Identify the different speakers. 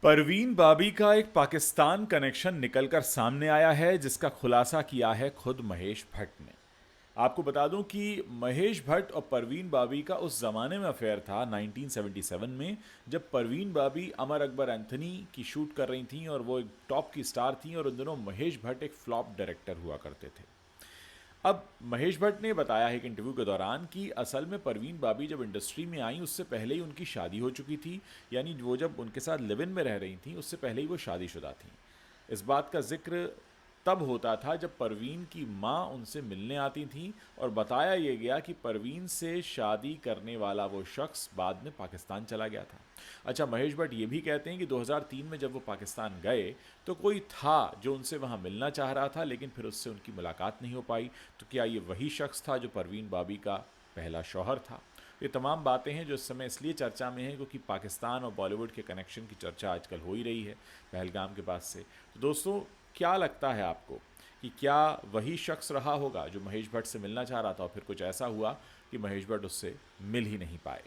Speaker 1: परवीन बाबी का एक पाकिस्तान कनेक्शन निकलकर सामने आया है जिसका खुलासा किया है खुद महेश भट्ट ने। आपको बता दूं कि महेश भट्ट और परवीन बाबी का उस ज़माने में अफेयर था 1977 में, जब परवीन बाबी अमर अकबर एंथनी की शूट कर रही थी और वो एक टॉप की स्टार थी और उन दिनों महेश भट्ट एक फ्लॉप डायरेक्टर हुआ करते थे। अब महेश भट्ट ने बताया है एक इंटरव्यू के दौरान कि असल में परवीन बाबी जब इंडस्ट्री में आई उससे पहले ही उनकी शादी हो चुकी थी। यानी वो जब उनके साथ लिव इन में रह रही थी उससे पहले ही वो शादीशुदा थी। इस बात का जिक्र तब होता था जब परवीन की माँ उनसे मिलने आती थी और बताया ये गया कि परवीन से शादी करने वाला वो शख्स बाद में पाकिस्तान चला गया था। अच्छा, महेश भट्ट ये भी कहते हैं कि 2003 में जब वो पाकिस्तान गए तो कोई था जो उनसे वहाँ मिलना चाह रहा था, लेकिन फिर उससे उनकी मुलाकात नहीं हो पाई। तो क्या ये वही शख्स था जो परवीन बाबी का पहला शौहर था? ये तमाम बातें हैं जो इस समय इसलिए चर्चा में हैं क्योंकि पाकिस्तान और बॉलीवुड के कनेक्शन की चर्चा आजकल हो ही रही है पहलगाम के बाद से। तो दोस्तों, क्या लगता है आपको कि क्या वही शख्स रहा होगा जो महेश भट्ट से मिलना चाह रहा था और फिर कुछ ऐसा हुआ कि महेश भट्ट उससे मिल ही नहीं पाए?